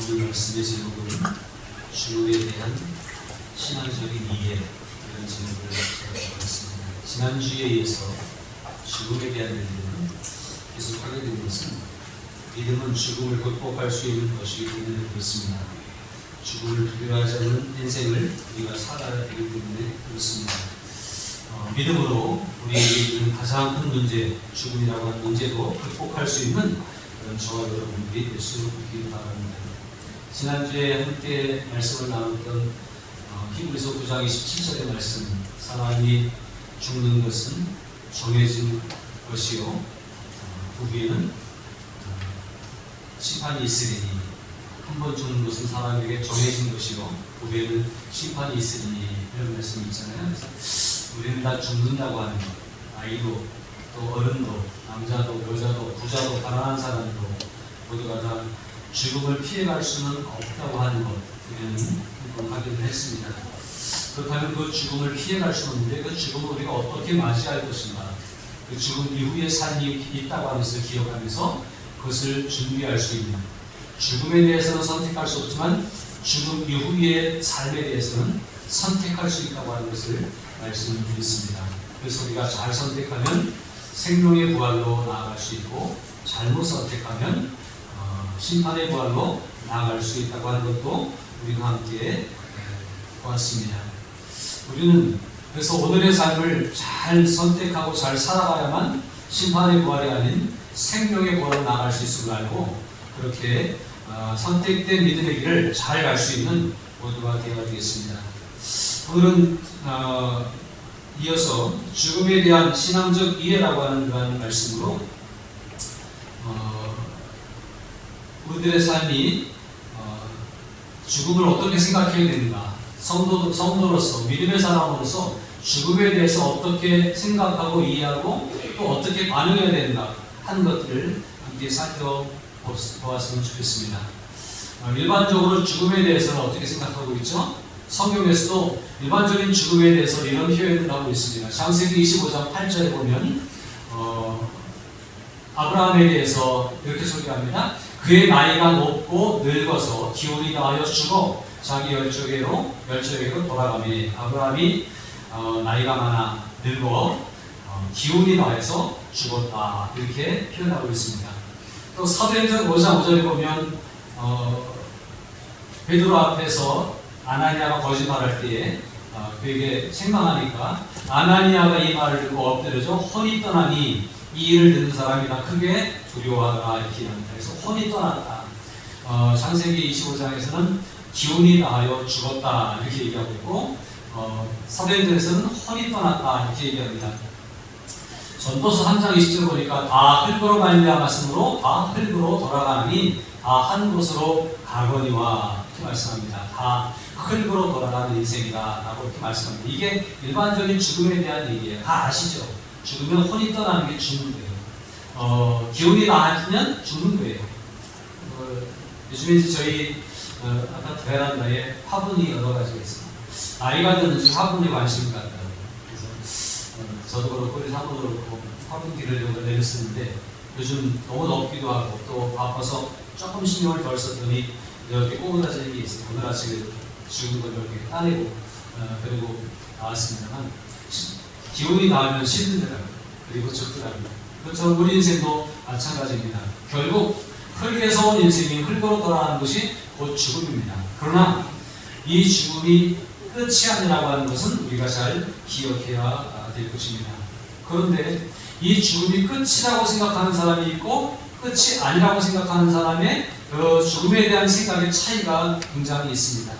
오늘 말씀의 제목은 죽음에 대한 신앙적인 이해, 이런 제목을 잡았습니다. 지난주에 이어서 죽음에 대한 얘기를 계속 하게 된 것은 믿음은 죽음을 극복할 수 있는 것이기 때문에 그렇습니다. 죽음을 두려워하지 않는 인생을 우리가 살아야 되기 때문에 그렇습니다. 믿음으로 우리에게 있는 가장 큰 문제, 죽음이라고 하는 문제도 극복할 수 있는 그런 저와 여러분들이 될 수 있기를 바랍니다. 지난주에 함께 말씀을 나눴던 히브리서 9장 27절의 말씀, 사람이 죽는 것은 정해진 것이요 그 후에는 심판이 있으리니, 한 번 죽는 것은 사람에게 정해진 것이요 그 후에는 심판이 있으리니, 이런 말씀이 있잖아요. 그래서 우리는 다 죽는다고 하는 것, 아이도 또 어른도 남자도 여자도 부자도 가난한 사람도 모두가 다 죽음을 피해갈 수는 없다고 하는 것, 우리는 한번 확인을 했습니다. 그렇다면 그 죽음을 피해갈 수는 없는데 그 죽음을 우리가 어떻게 맞이할 것인가, 그 죽음 이후에 삶이 있다고 하는 것을 기억하면서 그것을 준비할 수 있는, 죽음에 대해서는 선택할 수 없지만 죽음 이후의 삶에 대해서는 선택할 수 있다고 하는 것을 말씀드렸습니다. 그래서 우리가 잘 선택하면 생명의 부활로 나아갈 수 있고, 잘못 선택하면 심판의 부활로 나아갈 수 있다고 하는 것도 우리가 함께 보았습니다. 우리는 그래서 오늘의 삶을 잘 선택하고 잘 살아가야만 심판의 부활이 아닌 생명의 부활로 나아갈 수 있음을 알고, 그렇게 선택된 믿음의 길을 잘 갈 수 있는 모두가 되어야 되겠습니다. 오늘은 이어서 죽음에 대한 신앙적 이해라고 하는 그런 말씀으로 우리들의 삶이 죽음을 어떻게 생각해야 되는가, 성도로서 믿음의 사람으로서 죽음에 대해서 어떻게 생각하고 이해하고 또 어떻게 반응해야 되는가 하는 것들을 함께 살펴보았으면 좋겠습니다. 일반적으로 죽음에 대해서는 어떻게 생각하고 있죠? 성경에서도 일반적인 죽음에 대해서 이런 표현을 하고 있습니다. 창세기 25장 8절에 보면 아브라함에 대해서 이렇게 소개합니다. 그의 나이가 높고 늙어서 기운이 다하여 죽어 자기 열조에게로 돌아가매. 아브라함이 나이가 많아 늙어 기운이 다해서 죽었다, 이렇게 표현하고 있습니다. 또 사도행전 5장 5절에 보면 베드로 앞에서 아나니아가 거짓말할 때에 그에게 책망하니까 아나니아가 이 말을 듣고 엎드려져 혼이 떠나니 이 일을 듣는 사람이 다 크게 두려워하더라, 이렇게 합니다. 그래서 혼이 떠났다. 창세기 25장에서는 기운이 다하여 죽었다, 이렇게 얘기하고 있고, 사도행전에서는 혼이 떠났다, 이렇게 얘기합니다. 전도서 3장 20절 보니까 다 흙으로 말미암았으므로 다 흙으로 돌아가니 다 한 곳으로 가거니와, 이렇게 말씀합니다. 다 흙으로 돌아가는 인생이다 라고 이렇게 말씀합니다. 이게 일반적인 죽음에 대한 얘기예요. 다 아시죠? 죽으면 혼이 떠나는 게 죽는 거예요. 기운이 나면 죽는 거예요. 요즘에 저희 아파트 베란다에 화분이 여러 가지가 있습니다. 나이가 드는지 화분에 관심이 갖더라고요. 그래서 저도 그렇고 우리 사모도 그렇고 화분 기르려고 내렸었는데, 요즘 너무 덥기도 하고 또 바빠서 조금 신경을 덜 썼더니 이렇게 꼬그라지는 게 있어요. 오늘 아침에 죽은 걸 이렇게 따내고 그리고 나왔습니다만, 기운이 나오면 시들더라고요. 그리고 죽더라고요. 그렇죠. 우리 인생도 마찬가지입니다. 결국 흙에서 온 인생이 흙으로 돌아가는 것이 곧 죽음입니다. 그러나 이 죽음이 끝이 아니라고 하는 것은 우리가 잘 기억해야 될 것입니다. 그런데 이 죽음이 끝이라고 생각하는 사람이 있고 끝이 아니라고 생각하는 사람의 그 죽음에 대한 생각의 차이가 굉장히 있습니다.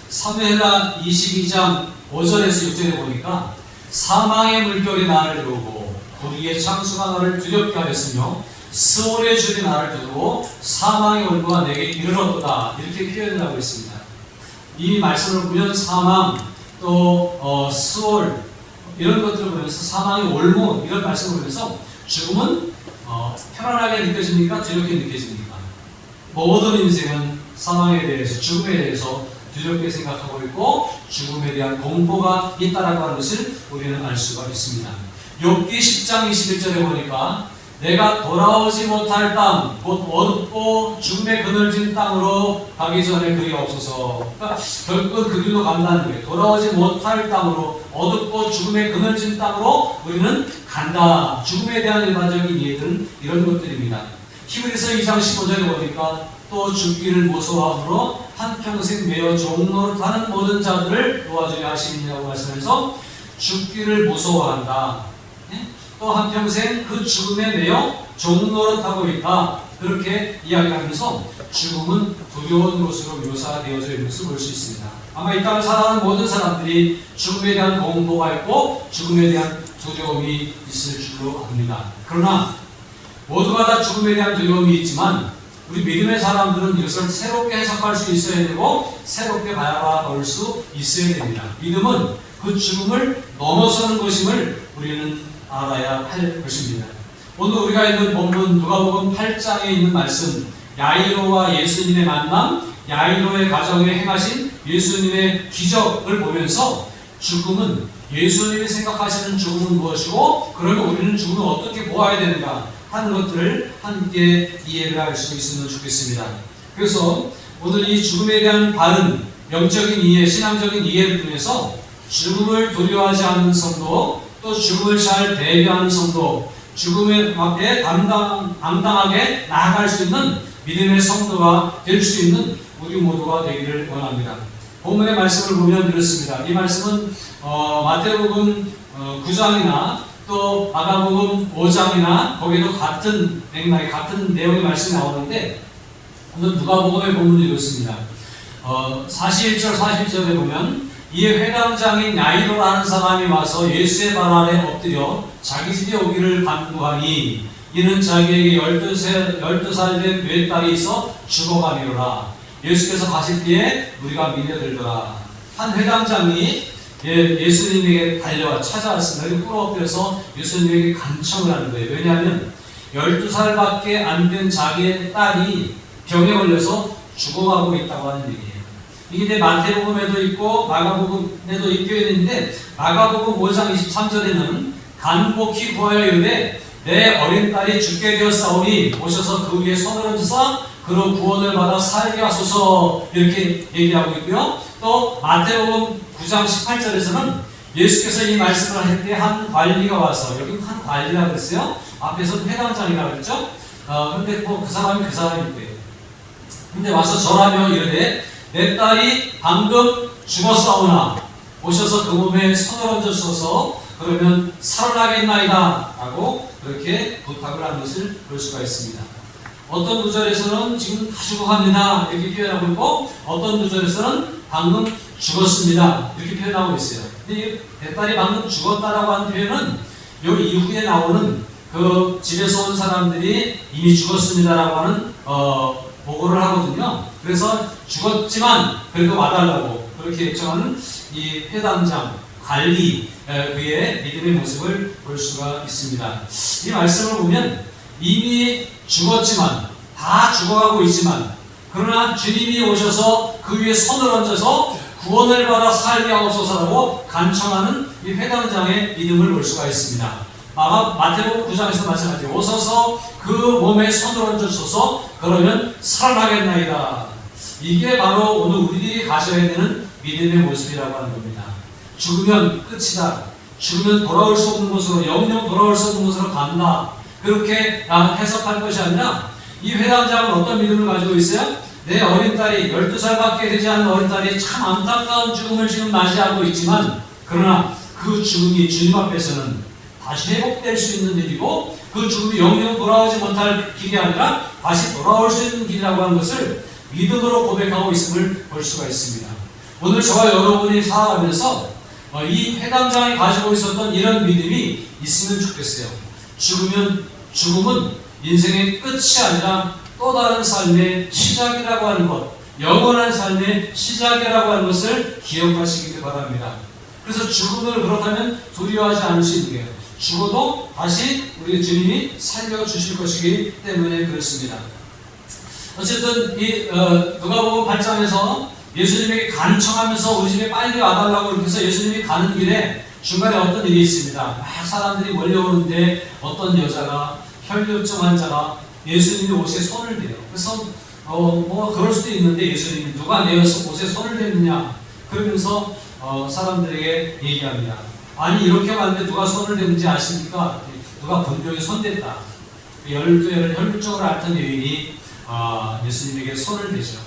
사무엘하 22장 5절에서 6절에 보니까 사망의 물결이 나를 이루고 불의의 창수가 나를 두렵게 하였으며 스올의 줄이 나를 두르고 사망의 올무가 내게 이르렀도다, 이렇게 표현을 하고 있습니다. 이 말씀을 보면 사망 또 스올 이런 것들을 보면서 사망의 올무 이런 말씀을 보면서 죽음은 편안하게 느껴집니까? 두렵게 느껴집니까? 모든 인생은 사망에 대해서 죽음에 대해서 두렵게 생각하고 있고 죽음에 대한 공포가 있다라고 하는 것을 우리는 알 수가 있습니다. 욥기 10장 21절에 보니까 내가 돌아오지 못할 땅, 곧 어둡고 죽음의 그늘진 땅으로 가기 전에 그리옵소서. 그러니까 결국은 그 길로 간다는 거예요. 돌아오지 못할 땅으로, 어둡고 죽음의 그늘진 땅으로 우리는 간다. 죽음에 대한 일반적인 이해들은 이런 것들입니다. 히브리서 2장 15절에 보니까 또 죽기를 무서워함으로 한평생 매어 종노릇하는 모든 자들을 도와주려 하시느냐고 말씀해서 죽기를 무서워한다. 또 한평생 그 죽음에 매여 종노릇하고 있다. 그렇게 이야기하면서 죽음은 두려운 것으로 묘사되어져 있는 것을 볼 수 있습니다. 아마 이 땅을 살아가는 모든 사람들이 죽음에 대한 공포가 있고 죽음에 대한 두려움이 있을 줄로 압니다. 그러나 모두가 다 죽음에 대한 두려움이 있지만 우리 믿음의 사람들은 이것을 새롭게 해석할 수 있어야 되고 새롭게 바라볼 수 있어야 됩니다. 믿음은 그 죽음을 넘어서는 것임을 우리는 알아야 할 것입니다. 오늘 우리가 읽은 본문 누가복음 8장에 있는 말씀, 야이로와 예수님의 만남, 야이로의 가정에 행하신 예수님의 기적을 보면서 죽음은, 예수님이 생각하시는 죽음은 무엇이고 그러면 우리는 죽음을 어떻게 보아야 되는가 하는 것들을 함께 이해를 할 수 있으면 좋겠습니다. 그래서 오늘 이 죽음에 대한 바른 영적인 이해, 신앙적인 이해를 통해서 죽음을 두려워하지 않는 성도, 또 죽음을 잘 대비하는 성도, 죽음의 앞에 당당하게 나아갈 수 있는 믿음의 성도가 될 수 있는 우리 모두가 되기를 원합니다. 본문의 말씀을 보면 이렇습니다. 이 말씀은 마태복음 9장이나 또 마가복음 5장이나 거기도 같은 맥락의 같은 내용의 말씀이 나오는데 오늘 누가복음의 본문이 이렇습니다. 41절 42절에 보면 이에 회당장인 야이로라는 사람이 와서 예수의 발 아래 엎드려 자기 집에 오기를 간구하니 이는 자기에게 12살 된 외딸이 있어 죽어가니로라. 예수께서 가실 때에 우리가 밀려들더라. 한 회당장이 예수님에게 달려와 찾아왔습니다. 꿇어엎드려서 예수님에게 간청을 하는 거예요. 왜냐하면 12살밖에 안 된 자기의 딸이 병에 걸려서 죽어가고 있다고 하는 얘기예요. 이게 마태복음에도 있고 마가복음에도 있게 있는데 마가복음 5장 23절에는 간곡히 구하여 이르되 내 어린 딸이 죽게 되었사오니 오셔서 그 위에 손을 얹으사 그로 구원을 받아 살게 하소서 이렇게 얘기하고 있고요. 또 마태복음 9장 18절에서는 예수께서 이 말씀을 할 때 한 관리가 와서, 여기 한 관리라고 그랬어요. 앞에서는 회당장이라고 그랬죠. 근데 뭐 그 사람이 그 사람일 거예요. 근데 와서 절하며 이르되 내 딸이 방금 죽었사오나 오셔서 그 몸에 손을 얹으셔서 그러면 살아나겠나이다 라고 그렇게 부탁을 한 것을 볼 수가 있습니다. 어떤 구절에서는 지금 다 죽어갑니다 이렇게 표현하고 있고 어떤 구절에서는 방금 죽었습니다 이렇게 표현하고 있어요. 근데 내 딸이 방금 죽었다라고 하는 표현은 요 이후에 나오는 그 집에서 온 사람들이 이미 죽었습니다라고 하는 보고를 하거든요. 그래서 죽었지만 그래도 와달라고 그렇게 요청하는 이 회당장, 관리 그의 믿음의 모습을 볼 수가 있습니다. 이 말씀을 보면 이미 죽었지만 다 죽어가고 있지만 그러나 주님이 오셔서 그 위에 손을 얹어서 구원을 받아 살게 하옵소서라고 간청하는 이 회당장의 믿음을 볼 수가 있습니다. 마태복음 9장에서 말씀하죠. 오셔서 그 몸에 손을 얹으셔서 그러면 살아나겠나이다. 이게 바로 오늘 우리들이 가져야 되는 믿음의 모습이라고 하는 겁니다. 죽으면 끝이다. 죽으면 돌아올 수 없는 곳으로, 영영 돌아올 수 없는 곳으로 간다. 그렇게 해석할 것이 아니라 이 회당장은 어떤 믿음을 가지고 있어요? 내 어린 딸이 12살밖에 되지 않은 어린 딸이 참 안타까운 죽음을 지금 맞이하고 있지만 그러나 그 죽음이 주님 앞에서는 다시 회복될 수 있는 일이고 그 죽음이 영영 돌아오지 못할 길이 아니라 다시 돌아올 수 있는 길이라고 하는 것을 믿음으로 고백하고 있음을 볼 수가 있습니다. 오늘 저와 여러분이 살아가면서 이 회당장이 가지고 있었던 이런 믿음이 있으면 좋겠어요. 죽음은 인생의 끝이 아니라 또 다른 삶의 시작이라고 하는 것, 영원한 삶의 시작이라고 하는 것을 기억하시기 바랍니다. 그래서 죽음을 그렇다면 두려워하지 않을 수 있는 거예요. 죽어도 다시 우리 주님이 살려주실 것이기 때문에 그렇습니다. 어쨌든 이 누가복음 8장에서 예수님에게 간청하면서 우리 집에 빨리 와달라고 이렇게 해서 예수님이 가는 길에 중간에 어떤 일이 있습니다. 막 사람들이 몰려오는데 어떤 여자가 혈류증 환자가 예수님의 옷에 손을 대요. 그래서 뭐 그럴 수도 있는데 예수님이 누가 내 옷에 손을 댔느냐 그러면서 사람들에게 얘기합니다. 아니 이렇게 봤는데 누가 손을 댔는지 아십니까? 누가 분명히 손댔다. 혈류증을 앓던 여인이 예수님에게 손을 대죠.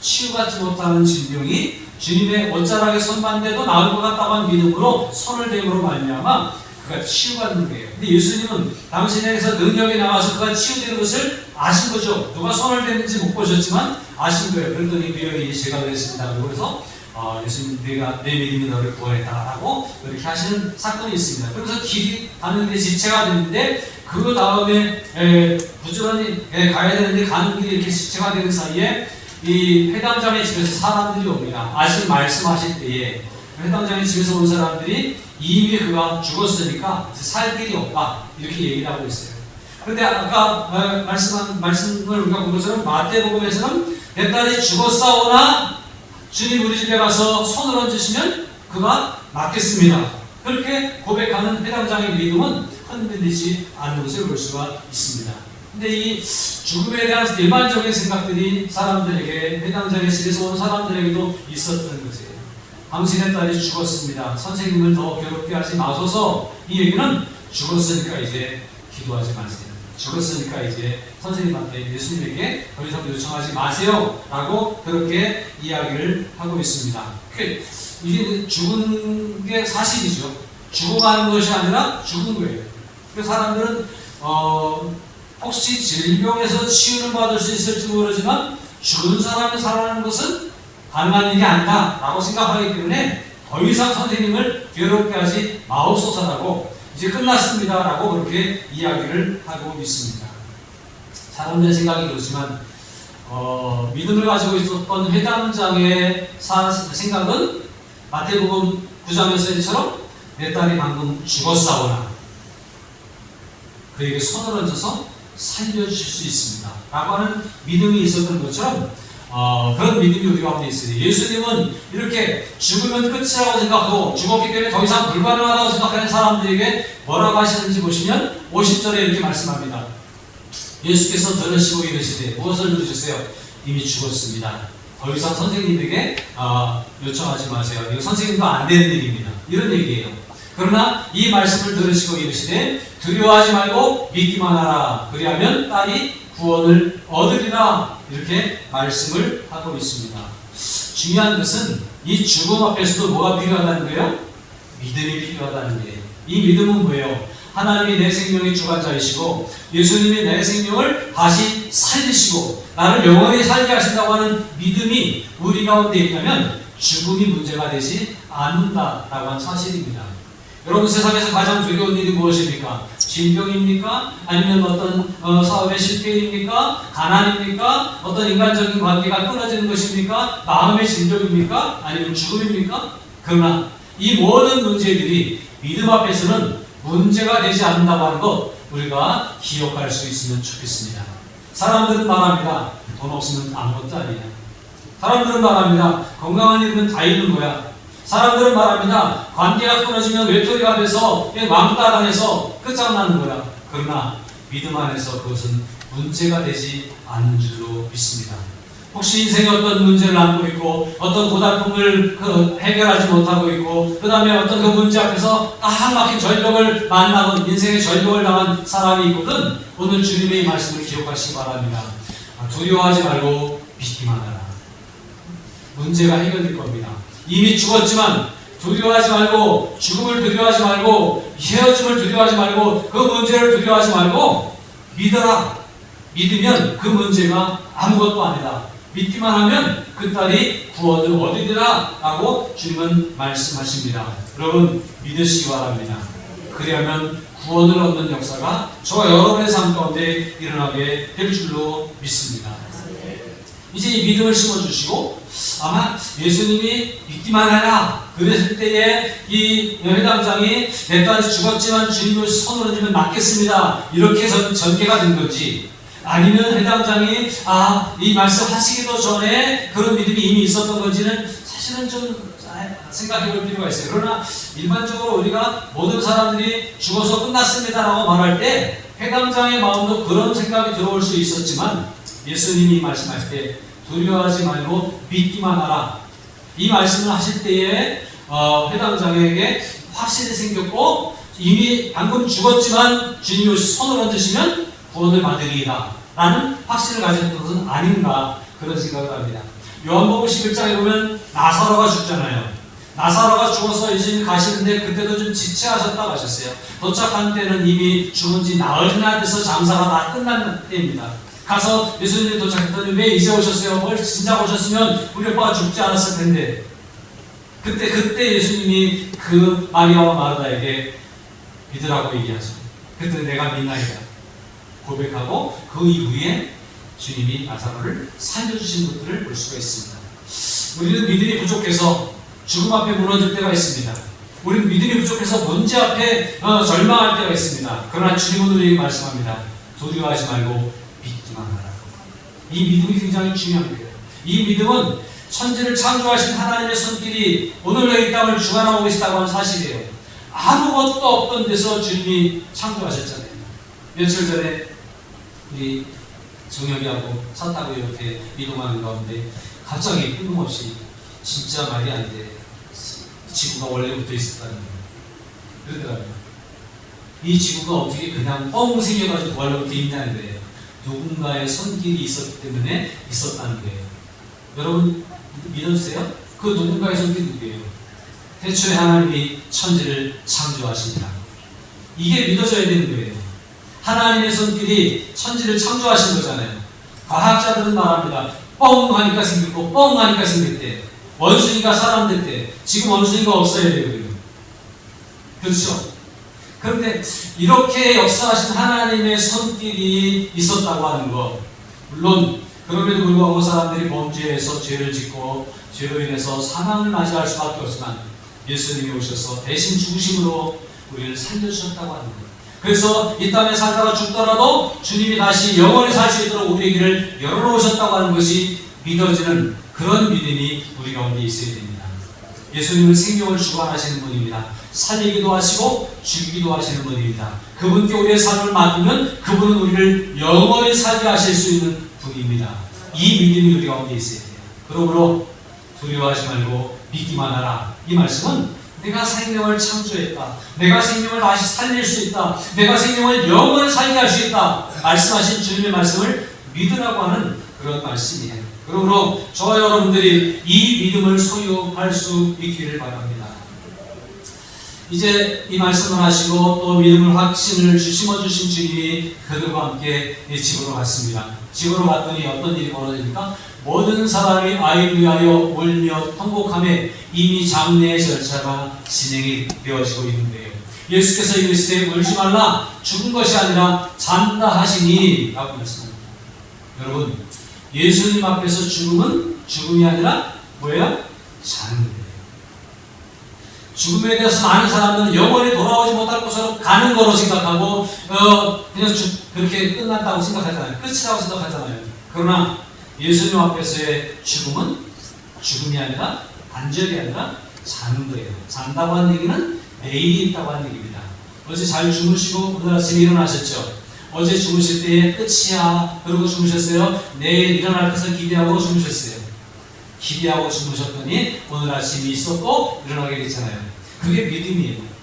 치유받지 못하는 질병이 주님의 옷자락에 손만대도 나을 것 같다고 한 믿음으로 손을 댐으로 말미암아 그가 치유받는 거예요. 근데 예수님은 당신에게서 능력이 나와서 그가 치유되는 것을 아신 거죠. 누가 손을 댔는지 못 보셨지만 아신 거예요. 그랬더니 그 여인이 제가 그랬습니다. 그래서 예수님 내 믿음이 너를 구원했다라고 이렇게 하시는 사건이 있습니다. 그래서 길이 가는데 지체가 됐는데 그 다음에 부지런히 가야 되는데 가는 길이 이렇게 지체가 되는 사이에 이 회당장의 집에서 사람들이 옵니다. 아직 말씀하실 때에 회당장의 집에서 온 사람들이 이미 그가 죽었으니까 살 길이 없다 이렇게 얘기를 하고 있어요. 그런데 아까 말씀을 우리가 본 것처럼 마태복음에서는 내 딸이 죽었사오나 주님 우리 집에 가서 손을 얹으시면 그가 낫겠습니다. 그렇게 고백하는 회당장의 믿음은 흔들리지 않는 것을 볼 수가 있습니다. 근데 이 죽음에 대한 일반적인 생각들이 사람들에게 회당장의 집에서 온 사람들에게도 있었던 것이에요. 당신의 딸이 죽었습니다. 선생님을 더 괴롭게 하지 마소서. 이 얘기는 죽었으니까 이제 기도하지 마세요. 죽었으니까 이제 선생님한테 예수님에게 더 이상 요청하지 마세요 라고 그렇게 이야기를 하고 있습니다. 이게 죽은 게 사실이죠. 죽어가는 것이 아니라 죽은 거예요. 그래서 사람들은 혹시 질병에서 치유를 받을 수 있을지 모르지만 죽은 사람이 살아나는 것은 가능한 일이 아니다 라고 생각하기 때문에 더 이상 선생님을 괴롭게 하지 마옵소서라고 이제 끝났습니다 라고 그렇게 이야기를 하고 있습니다. 사람들의 생각이 그렇지만 믿음을 가지고 있었던 회당장의 생각은 마태복음 9장에서처럼 내 딸이 방금 죽었사오나 그에게 손을 얹어서 살려주실 수 있습니다 라고 하는 믿음이 있었던 것처럼 그런 믿음이 우리 가운데 있어요. 예수님은 이렇게 죽으면 끝이라고 생각하고 죽었기 때문에 더 이상 불가능하다고 생각하는 사람들에게 뭐라고 하시는지 보시면 50절에 이렇게 말씀합니다. 예수께서 들으시고 이르시되 무엇을 들으셨어요? 이미 죽었습니다. 더 이상 선생님에게 요청하지 마세요. 이거 선생님도 안 되는 일입니다. 이런 얘기예요. 그러나 이 말씀을 들으시고 이르시되 두려워하지 말고 믿기만 하라. 그리하면 딸이 구원을 얻으리라. 이렇게 말씀을 하고 있습니다. 중요한 것은 이 죽음 앞에서도 뭐가 필요하다는 거예요? 믿음이 필요하다는 거예요. 이 믿음은 뭐예요? 하나님이 내 생명의 주관자이시고 예수님이 내 생명을 다시 살리시고 나를 영원히 살게 하신다고 하는 믿음이 우리 가운데 있다면 죽음이 문제가 되지 않는다라고 하는 사실입니다. 여러분 세상에서 가장 두려운 일이 무엇입니까? 질병입니까? 아니면 어떤 사업의 실패입니까? 가난입니까? 어떤 인간적인 관계가 끊어지는 것입니까? 마음의 질병입니까? 아니면 죽음입니까? 그러나 이 모든 문제들이 믿음 앞에서는 문제가 되지 않는다고 하는 것 우리가 기억할 수 있으면 좋겠습니다. 사람들은 말합니다. 돈 없으면 아무것도 아니야. 사람들은 말합니다. 건강한 일은 다 있는 거야. 사람들은 말합니다. 관계가 끊어지면 외톨이가 돼서 왕따 당해서 끝장나는 거야. 그러나 믿음 안에서 그것은 문제가 되지 않는 줄로 믿습니다. 혹시 인생에 어떤 문제를 안고 있고 어떤 고달픔을 해결하지 못하고 있고 그 다음에 어떤 그 문제 앞에서 딱 막힌 절벽을 만나고 인생의 절벽을 당한 사람이 있거든 오늘 주님의 말씀을 기억하시기 바랍니다. 두려워하지 말고 믿기만 하라. 문제가 해결될 겁니다. 이미 죽었지만 두려워하지 말고 죽음을 두려워하지 말고 헤어짐을 두려워하지 말고 그 문제를 두려워하지 말고 믿어라. 믿으면 그 문제가 아무것도 아니다. 믿기만 하면 그 딸이 구원을 얻으리라 라고 주님은 말씀하십니다. 여러분 믿으시기 바랍니다. 그리하면 구원을 얻는 역사가 저와 여러분의 삶 가운데 일어나게 될 줄로 믿습니다. 이제 이 믿음을 심어주시고 아마 예수님이 믿기만 하라 그랬을 때에 이 회당장이 내 딸이 죽었지만 주님을 손을 얹으면 낫겠습니다 이렇게 전개가 된 건지 아니면 회당장이 이 말씀 하시기도 전에 그런 믿음이 이미 있었던 건지는 사실 사실은 좀 생각해 볼 필요가 있어요. 그러나 일반적으로 우리가 모든 사람들이 죽어서 끝났습니다라고 말할 때 회당장의 마음도 그런 생각이 들어올 수 있었지만 예수님이 말씀하실 때 두려워하지 말고 믿기만 하라. 이 말씀을 하실 때에 회당장에게 확신이 생겼고 이미 방금 죽었지만 주님이 손을 얹으시면 구원을 받으리이다 라는 확신을 가졌던 것은 아닌가 그런 생각을 합니다. 요한복음 11장에 보면 나사로가 죽잖아요. 나사로가 죽어서 예수님이 가시는데 그때도 좀 지체하셨다고 하셨어요. 도착한 때는 이미 죽은 지 나흘이나 돼서 장사가 다 끝난 때입니다. 가서 예수님이 도착했더니 왜 이제 오셨어요? 뭘 진작 오셨으면 우리 오빠가 죽지 않았을 텐데. 그때 예수님이 그 마리아와 마르다에게 믿으라고 얘기하죠. 그때 내가 믿나이다 고백하고 그 이후에 주님이 나사로를 살려주신 것들을 볼 수가 있습니다. 우리는 믿음이 부족해서 죽음 앞에 무너질 때가 있습니다. 우리는 믿음이 부족해서 문제 앞에 절망할 때가 있습니다. 그러나 주님은 우리에게 말씀합니다. 두려워하지 말고 믿기만 하라. 이 믿음이 굉장히 중요한 거예요. 이 믿음은 천지를 창조하신 하나님의 손길이 오늘 이 땅을 주관하고 계시다고 하는 사실이에요. 아무것도 없던 데서 주님이 창조하셨잖아요. 며칠 전에 우리 정혁이하고 차 타고 이렇게 이동하는 가운데 갑자기 뜬금없이 진짜 말이 안 돼. 지구가 원래부터 있었다는 거예요. 그러더라고요. 이 지구가 어떻게 그냥 뻥 생겨가지고 원래부터 있냐는 거예요. 누군가의 손길이 있었기 때문에 있었다는 거예요. 여러분 믿어주세요? 그 누군가의 손길이 누구예요? 태초에 하나님이 천지를 창조하십니다. 이게 믿어져야 되는 거예요. 하나님의 손길이 천지를 창조하신 거잖아요. 과학자들은 말합니다. 뻥 하니까 생겼고 뻥 하니까 생겼대. 원숭이가 사람 될 때 지금 원숭이가 없어야 돼요. 그렇죠? 그런데 이렇게 역사하신 하나님의 손길이 있었다고 하는 것, 물론 그럼에도 불구하고 사람들이 범죄해서 죄를 짓고 죄로 인해서 사망을 맞이할 수밖에 없지만 예수님이 오셔서 대신 죽으심으로 우리를 살려주셨다고 하는 것. 그래서 이 땅에 살다가 죽더라도 주님이 다시 영원히 살 수 있도록 우리의 길을 열어놓으셨다고 하는 것이 믿어지는 그런 믿음이 우리 가운데 있어야 됩니다. 예수님은 생명을 주관하시는 분입니다. 살리기도 하시고 죽이기도 하시는 분입니다. 그분께 우리의 삶을 맡기면 그분은 우리를 영원히 살게 하실 수 있는 분입니다. 이 믿음이 우리 가운데 있어야 돼요. 그러므로 두려워하지 말고 믿기만 하라. 이 말씀은 내가 생명을 창조했다. 내가 생명을 다시 살릴 수 있다. 내가 생명을 영원히 살게 할 수 있다. 말씀하신 주님의 말씀을 믿으라고 하는 그런 말씀이에요. 그러므로 저와 여러분들이 이 믿음을 소유할 수 있기를 바랍니다. 이제 이 말씀을 하시고 또 믿음을 확신을 심어주신 주님이 그들과 함께 집으로 갔습니다. 집으로 갔더니 어떤 일이 벌어집니까? 모든 사람이 아이를 위하여 울며 통곡하며 이미 장례의 절차가 진행이 되어지고 있는데요. 예수께서 이르시되 울지 말라 죽은 것이 아니라 잔다 하시니 라고 말씀합니다. 여러분 예수님 앞에서 죽음은 죽음이 아니라 뭐예요? 자는 거예요. 죽음에 대해서 많은 사람들은 영원히 돌아오지 못할 곳으로 가는 거로 생각하고 그냥 그렇게 끝난다고 생각하잖아요. 끝이라고 생각하잖아요. 그러나 예수님 앞에서의 죽음은 죽음이 아니라 안전이 아니라 자는 거예요. 잔다고 하는 얘기는 내일이 있다고 하는 얘기입니다. 어제 잘 주무시고 오늘 아침에 일어나셨죠? 어제 주무실 때에 끝이야 그러고 주무셨어요? 내일 일어날 것을 기대하고 주무셨어요. 기대하고 주무셨더니 오늘 아침이 있었고 일어나게 됐잖아요. 그게 믿음이에요.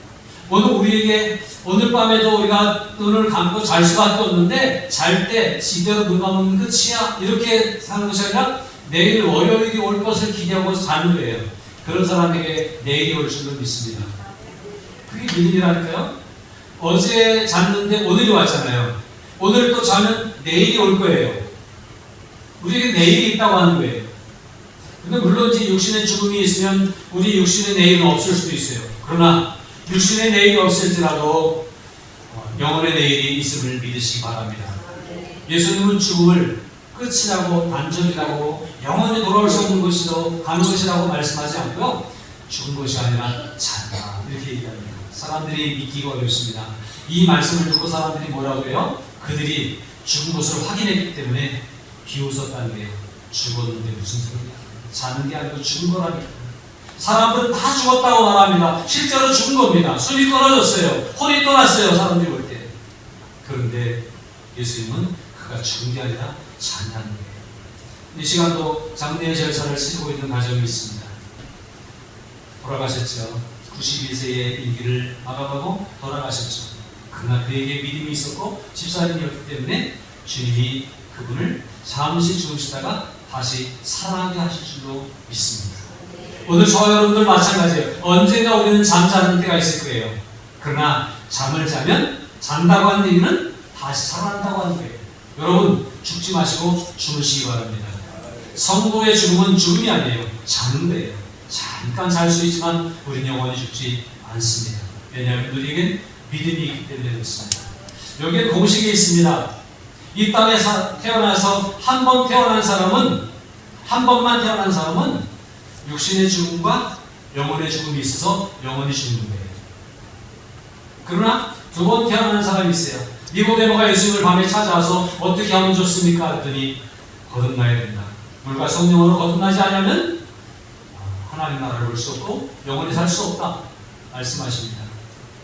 오늘 밤에도 우리가 눈을 감고 잘 수밖에 없는데 잘 때 이대로 눈 감으면 끝이야 이렇게 사는 것이 아니라 내일 월요일이 올 것을 기대하고 자는 거예요. 그런 사람에게 내일이 올 줄로 믿습니다. 그게 믿음이라니까요. 어제 잤는데 오늘이 왔잖아요. 오늘 또 자면 내일이 올 거예요. 우리에게 내일이 있다고 하는 거예요. 근데 물론 이제 육신의 죽음이 있으면 우리 육신의 내일은 없을 수도 있어요. 그러나 육신의 내일이 없을지라도 영혼의 내일이 있음을 믿으시기 바랍니다. 예수님은 죽음을 끝이라고 단절이라고 영원히 돌아올 수 없는 것이라고 가는 것이라고 말씀하지 않고요. 죽은 것이 아니라 잔다 이렇게 얘기합니다. 사람들이 믿기가 어렵습니다. 이 말씀을 듣고 사람들이 뭐라고 해요? 그들이 죽은 것을 확인했기 때문에 비웃었다는 거예요. 죽었는데 무슨 소리야? 자는 게 아니고 죽은 거라니까. 사람들은 다 죽었다고 말합니다. 실제로 죽은 겁니다. 숨이 끊어졌어요. 혼이 떠났어요. 사람들이 볼 때. 그런데 예수님은 그가 죽은 게 아니라 산다는 거예요. 이 시간도 장례의 절차를 치르고 있는 가정이 있습니다. 돌아가셨죠. 91세의 인기를 마감하고 돌아가셨죠. 그러나 그에게 믿음이 있었고 집사님이었기 때문에 주님이 그분을 잠시 죽으시다가 다시 살아나게 하실 줄로 믿습니다. 오늘 저와 여러분들 마찬가지예요. 언젠가 우리는 잠자는 때가 있을 거예요. 그러나 잠을 자면 잔다고 하는 얘기는 다시 살아난다고 하는 거예요. 여러분 죽지 마시고 주무시기 바랍니다. 성도의 죽음은 죽음이 아니에요. 자는 거예요. 잠깐 잘 수 있지만 우리는 영원히 죽지 않습니다. 왜냐하면 우리에겐 믿음이 있기 때문에 그렇습니다. 여기에 공식이 있습니다. 이 땅에 태어나서 한 번 태어난 사람은, 한 번만 태어난 사람은 육신의 죽음과 영혼의 죽음이 있어서 영원히 죽는 거예요. 그러나 두 번 태어난 사람이 있어요. 니고데모가 예수님을 밤에 찾아와서 어떻게 하면 좋습니까? 했더니 거듭나야 된다. 물과 성령으로 거듭나지 않으면 하나님 나라를 볼 수 없고 영원히 살 수 없다 말씀하십니다.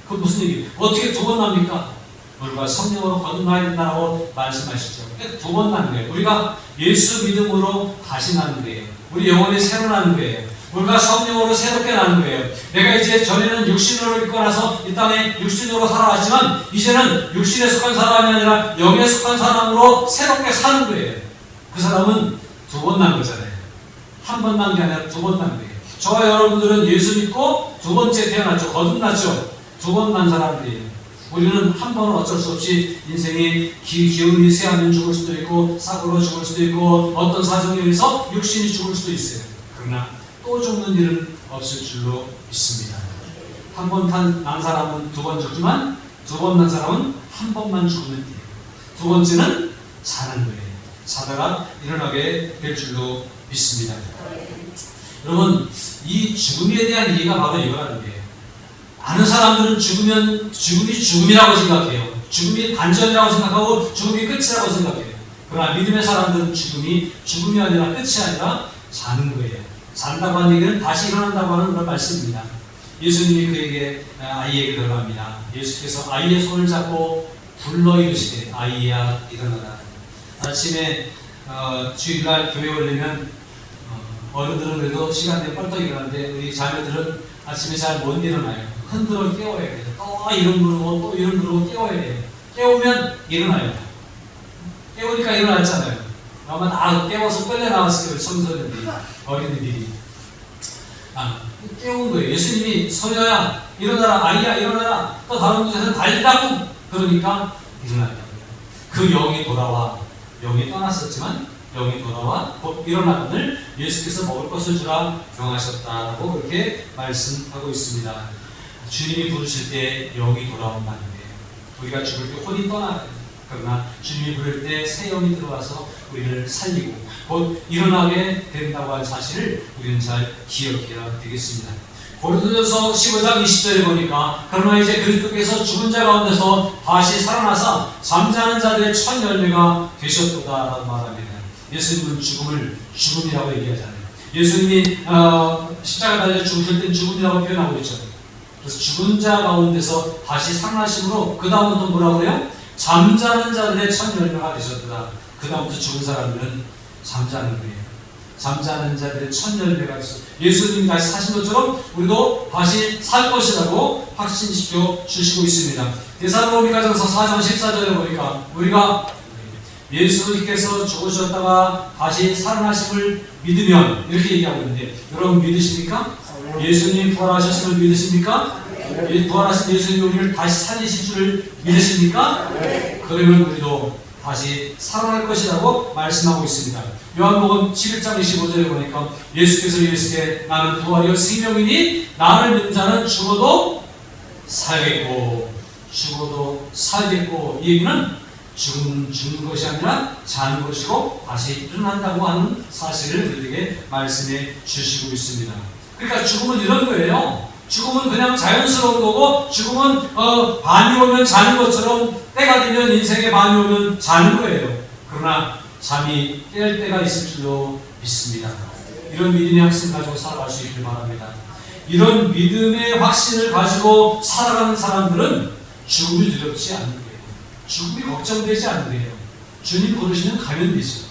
그 무슨 얘기예요? 어떻게 두 번 납니까? 물과 성령으로 거듭나야 된다고 말씀하시죠. 두 번 나는 거예요. 우리가 예수 믿음으로 다시 나는 거예요. 우리 영혼이 새로 나는 거예요. 물과 성령으로 새롭게 나는 거예요. 내가 이제 전에는 육신으로 입고 나서 이 땅에 육신으로 살아왔지만 이제는 육신에 속한 사람이 아니라 영에 속한 사람으로 새롭게 사는 거예요. 그 사람은 두 번 난 거잖아요. 한 번 난 게 아니라 두 번 난 거예요. 저와 여러분들은 예수 믿고 두 번째 태어났죠. 거듭났죠. 두 번 난 사람들이에요. 우리는 한 번은 어쩔 수 없이 인생이 기운이 쇠하면 죽을 수도 있고 사고로 죽을 수도 있고 어떤 사정에 의해서 육신이 죽을 수도 있어요. 그러나 또 죽는 일은 없을 줄로 믿습니다. 한 번 난 사람은 두 번 죽지만 두 번 난 사람은 한 번만 죽는 일이에요. 두 번째는 자는 거예요. 자다가 일어나게 될 줄로 믿습니다. 여러분 이 죽음에 대한 이해가 바로 이거라는 거예요. 많은 사람들은 죽음이 죽음이라고 생각해요. 죽음이 반전이라고 생각하고 죽음이 끝이라고 생각해요. 그러나 믿음의 사람들은 죽음이 아니라 끝이 아니라 자는 거예요. 잔다고 하는 얘기는 다시 일어난다고 하는 그런 말씀입니다. 예수님이 그에게 아이에게 들어갑니다. 예수께서 아이의 손을 잡고 불러 이르시되 아이야 일어나라. 아침에 주일날 교회 올리면 어른들은 그래도 시간 되면 뻘떡 일어나는데 우리 자녀들은 아침에 잘 못 일어나요. 흔들어 깨워야 돼요. 또 이름 부르고 또 이름 부르고 깨워야 돼요. 깨우면 일어나요. 깨우니까 일어났잖아요. 아마 다 깨워서 끌려 나왔어요. 청소년들이, 어린이들이. 깨운 거예요. 예수님이 소녀야 일어나라, 아이야 일어나라. 또 다른 곳에서는 달리라고 그러니까 일어났다고요. 그 영이 돌아와. 영이 떠났었지만 영이 돌아와 곧 일어나거늘 예수께서 먹을 것을 주라 명하셨다라고 그렇게 말씀하고 있습니다. 주님이 부르실 때 영이 돌아온다는 거예요. 우리가 죽을 때 혼이 떠나요. 그러나 주님이 부를 때 새 영이 들어와서 우리를 살리고 곧 일어나게 된다고 한 사실을 우리는 잘 기억해야 되겠습니다. 고린도전서 15장 20절에 보니까 그러나 이제 그리스도께서 죽은 자 가운데서 다시 살아나사 잠자는 자들의 첫 열매가 되셨도다라고 말합니다. 예수님은 죽음을 죽음이라고 얘기하잖아요. 예수님이 십자가 달려 죽으실 때 죽음이라고 표현하고 있죠. 그래서 죽은 자 가운데서 다시 살아나심으로 그 다음부터 뭐라고 해요? 잠자는 자들의 첫 열매가 되셨도다. 그 다음부터 죽은 사람들은 잠자는 거예요. 잠자는 자들의 첫 열매가 되셨다. 예수님이 다시 사신 것처럼 우리도 다시 살 것이라고 확신시켜 주시고 있습니다. 데살로니가전서 4장 14절에 보니까 우리가 예수님께서 죽으셨다가 다시 살아나심을 믿으면 이렇게 얘기하고 있는데 여러분 믿으십니까? 예수님 부활하셨음을 믿으십니까? 부활하신 예수님이 우리를 다시 살리실 줄을 믿으십니까? 그러면 우리도 다시 살아날 것이라고 말씀하고 있습니다. 요한복음 11장 25절에 보니까 예수께서 이르시되 나는 부활이요 생명이니 나를 믿는 자는 죽어도 살겠고 죽어도 살겠고 이 얘기는 죽는 것이 아니라 자는 것이고 다시 일어난다고 하는 사실을 우리에게 말씀해 주시고 있습니다. 그러니까 죽음은 이런 거예요. 죽음은 그냥 자연스러운 거고 죽음은 밤이 오면 자는 것처럼 때가 되면 인생의 밤이 오면 자는 거예요. 그러나 잠이 깰 때가 있을 줄로 믿습니다. 이런 믿음의 확신을 가지고 살아갈 수 있길 바랍니다. 이런 믿음의 확신을 가지고 살아가는 사람들은 죽음이 두렵지 않는 거예요. 죽음이 걱정되지 않는 거예요. 주님 부르시면 가면 되죠.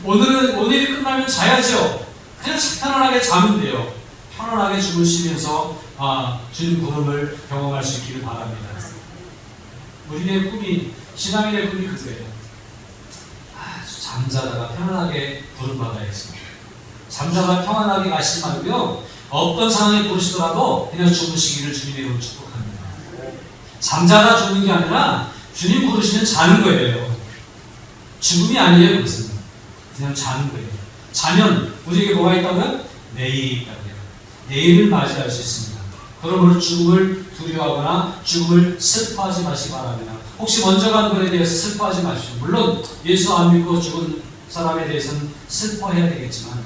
오늘이 끝나면 자야죠. 그냥 편안하게 자면 돼요. 편안하게 주무시면서 주님 부름을 경험할 수 있기를 바랍니다. 우리의 꿈이, 신앙인의 꿈이 그거예요. 잠자다가 편안하게 부름받아야지. 잠자다가 평안하게 가시지 말고요. 어떤 상황에 부르시더라도 그냥 주무시기를 주님의 이름으로 축복합니다. 잠자다 죽는 게 아니라 주님 부르시면 자는 거예요. 죽음이 아니에요. 그것은 그냥 자는 거예요. 자면 우리에게 뭐가 있다고요? 내일이 있다고요. 내일을 맞이할 수 있습니다. 그러므로 죽음을 두려워하거나 죽음을 슬퍼하지 마시기 바랍니다. 혹시 먼저 간 분에 대해서 슬퍼하지 마십시오. 물론 예수 안 믿고 죽은 사람에 대해서는 슬퍼해야 되겠지만,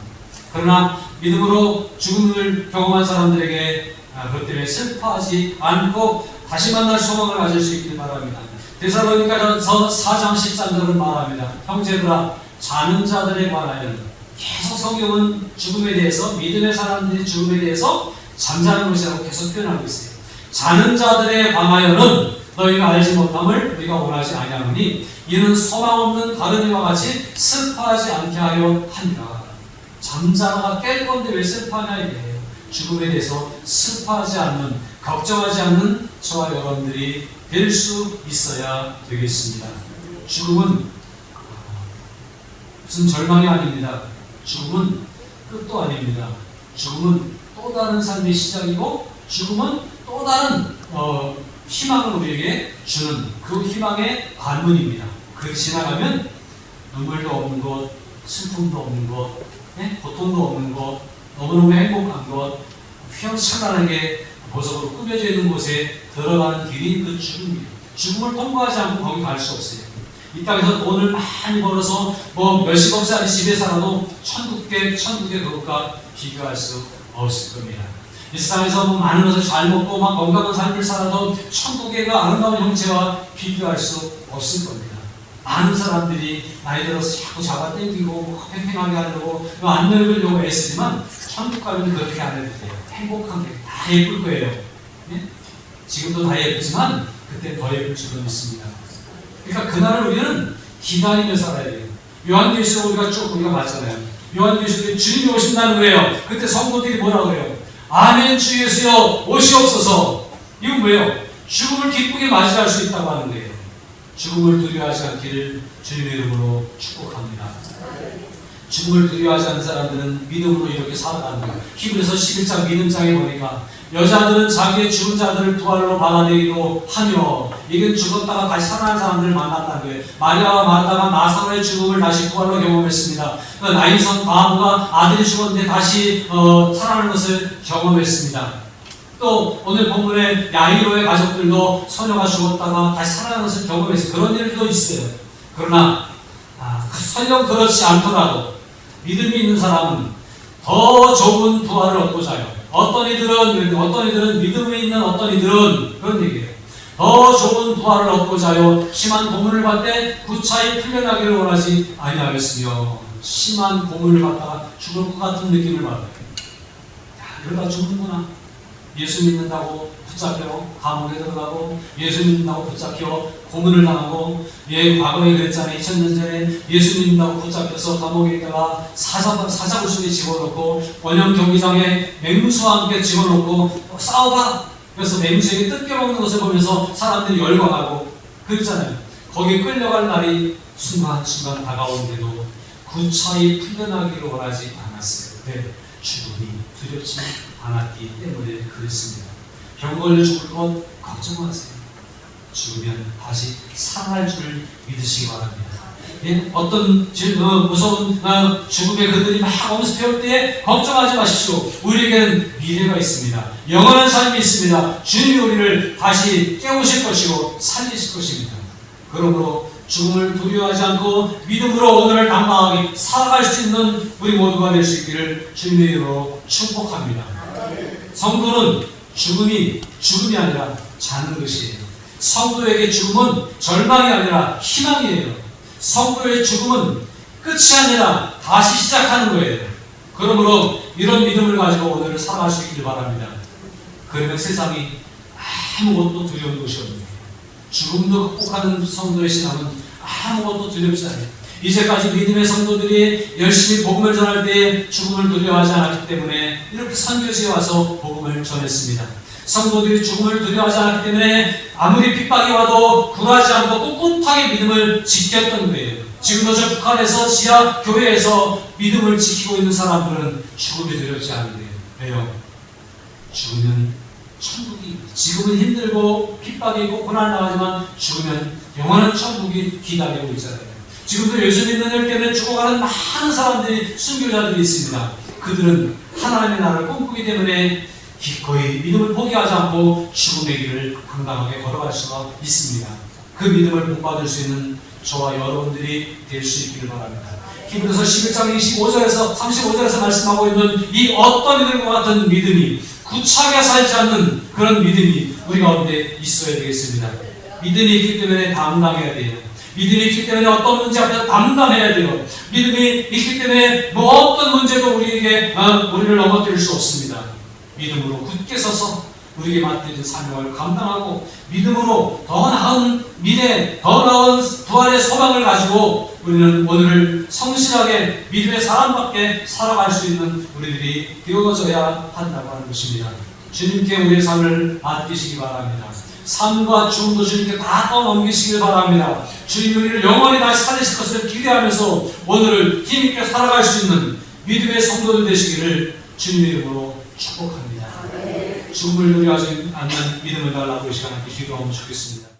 그러나 믿음으로 죽음을 경험한 사람들에게 그것 때문에 슬퍼하지 않고 다시 만날 소망을 가질 수 있길 바랍니다. 데살로니가전서 4장 13절은 말합니다. 형제들아, 자는 자들에 관하여는, 계속 성경은 죽음에 대해서, 믿음의 사람들이 죽음에 대해서 잠자는 것이라고 계속 표현하고 있어요. 자는 자들에 관하여는 너희가 알지 못함을 우리가 원하지 아니하노니 이는 소망 없는 다른 이와 같이 슬퍼하지 않게 하려 하니라. 잠자다가 깰 건데 왜 슬퍼하냐 이게요. 죽음에 대해서 슬퍼하지 않는, 걱정하지 않는 저와 여러분들이 될 수 있어야 되겠습니다. 죽음은 무슨 절망이 아닙니다. 죽음은 끝도 아닙니다. 죽음은 또 다른 삶의 시작이고, 죽음은 또 다른 희망을 우리에게 주는 그 희망의 관문입니다. 그 지나가면 눈물도 없는 것, 슬픔도 없는 것, 고통도 없는 것, 너무너무 행복한 것, 휘황찬란하게 보석으로 꾸며져 있는 곳에 들어가는 길이 그 죽음이에요. 죽음을 통과하지 않고 거기 갈 수 없어요. 이 땅에서 돈을 많이 벌어서 몇십억짜리 집에 살아도 천국의 그것과 비교할 수 없을 겁니다. 이 세상에서 많은 것을 잘 먹고 건강한 삶을 살아도 천국의 그 아름다운 형체와 비교할 수 없을 겁니다. 많은 사람들이 나이 들어서 자꾸 잡아당기고 팽팽하게 하려고 안 늙으려고 애쓰지만 천국 가면 그렇게 안 해도 돼요. 행복한 게 다 예쁠 거예요. 네? 지금도 다 예쁘지만 그때 더 예쁠 줄은 믿습니다. 그러니까 그날을 우리는 기다리며 살아야 돼요. 요한계시록 우리가 봤잖아요. 요한계시록에 주님이 오신다는 거예요. 그때 성도들이 뭐라고 그래요? 아멘 주 예수여 오시옵소서. 이건 뭐예요? 죽음을 기쁘게 맞이할 수 있다고 하는 거예요. 죽음을 두려워하지 않기를 주님의 이름으로 축복합니다. 죽음을 두려워하지 않는 사람들은 믿음으로 이렇게 살아가는 거예요. 히브리서 11장 믿음장에 보니까 여자들은 자기의 죽은 자들을 부활로 받아들이기도 하며, 이게 죽었다가 다시 살아난 사람들을 만났다는 거예요. 마리아와 마르다가 나사로의 죽음을 다시 부활로 경험했습니다. 나인선 과부가 아들이 죽었는데 다시 살아나는 것을 경험했습니다. 또 오늘 본문의 야이로의 가족들도 소녀가 죽었다가 다시 살아나는 것을 경험했어요. 그런 일도 있어요. 그러나 설령 그렇지 않더라도 믿음이 있는 사람은 더 좋은 부활을 얻고자 해요. 어떤 이들은 믿음이 있는 어떤 이들은 그런 얘기예요. 더 좋은 부활을 얻고자 하여 심한 고문을 받되 구차히 풀려나기를 원하지 아니하였으며, 심한 고문을 받다가 죽을 것 같은 느낌을 받아요. 이러다 죽는구나. 예수 믿는다고 붙잡혀 감옥에 들어가고, 예수 믿는다고 붙잡혀 고문을 당하고, 과거에 그랬잖아요. 2000년 전에 예수 믿는다고 붙잡혀서 감옥에 있다가 사자구석에 집어넣고, 원형 경기장에 맹수와 함께 집어넣고 싸워봐! 그래서 맹수에게 뜯겨먹는 것을 보면서 사람들이 열광하고 그랬잖아요. 거기에 끌려갈 날이 순간순간 다가오는데도 구차히 풀려나기를 원하지 않았어요. 네, 죽음이 두렵지 않았기 때문에 그랬습니다. 병 걸려 죽을 것 걱정 마세요. 죽으면 다시 살아날 줄 믿으시기 바랍니다. 어떤 무서운 죽음의 그들이 막 엄습해올 때에 걱정하지 마십시오. 우리에게는 미래가 있습니다. 영원한 삶이 있습니다. 주님이 우리를 다시 깨우실 것이고 살리실 것입니다. 그러므로 죽음을 두려워하지 않고 믿음으로 오늘을 당당하게 살아갈 수 있는 우리 모두가 될 수 있기를 주님의 이름으로 축복합니다. 성도는 죽음이 아니라 자는 것이에요. 성도에게 죽음은 절망이 아니라 희망이에요. 성도의 죽음은 끝이 아니라 다시 시작하는 거예요. 그러므로 이런 믿음을 가지고 오늘을 살아갈 수 있기를 바랍니다. 그러면 세상이 아무것도 두려운 것이 없는, 죽음도 극복하는 성도의 신앙은 아무것도 두렵지 않아요. 이제까지 믿음의 성도들이 열심히 복음을 전할 때 죽음을 두려워하지 않았기 때문에 이렇게 선교지에 와서 복음을 전했습니다. 성도들이 죽음을 두려워하지 않았기 때문에 아무리 핍박이 와도 굴하지 않고 꿋꿋하게 믿음을 지켰던 거예요. 지금도 저 북한에서 지하 교회에서 믿음을 지키고 있는 사람들은 죽음이 두렵지 않은데요. 왜요? 죽으면 천국이, 지금은 힘들고 핍박이 있고 고난 나가지만 죽으면 영원한 천국이 기다리고 있잖아요. 지금도 예수 믿는 일 때문에 죽어가는 많은 사람들이, 순교자들이 있습니다. 그들은 하나님의 나라를 꿈꾸기 때문에 기꺼이 믿음을 포기하지 않고 죽음의 길을 당당하게 걸어갈 수가 있습니다. 그 믿음을 본받을 수 있는 저와 여러분들이 될 수 있기를 바랍니다. 히브리서 11장 25절에서 35절에서 말씀하고 있는 이 어떤 믿음과 같은 믿음이, 구차하게 살지 않는 그런 믿음이 우리 가운데 있어야 되겠습니다. 믿음이 있기 때문에 담당해야 돼요. 믿음이 있기 때문에 어떤 문제 앞에서 담당해야 돼요. 믿음이 있기 때문에 뭐 어떤 문제도 우리에게 우리를 넘어뜨릴 수 없습니다. 믿음으로 굳게 서서 우리에게 맡겨진 사명을 감당하고 믿음으로 더 나은 미래, 더 나은 부활의 소망을 가지고 우리는 오늘을 성실하게 믿음의 사람답게 살아갈 수 있는 우리들이 되어져야 한다고 하는 것입니다. 주님께 우리의 삶을 맡기시기 바랍니다. 삶과 죽음도 주님께 다 떠넘기시길 바랍니다. 주님이 우리를 영원히 다시 살리실 것을 기대하면서 오늘을 힘있게 살아갈 수 있는 믿음의 성도들 되시기를 주님의 이름으로 축복합니다. 죽음을 두려워하지 않는 믿음을 달라고 이 시간에 기도하면 좋겠습니다.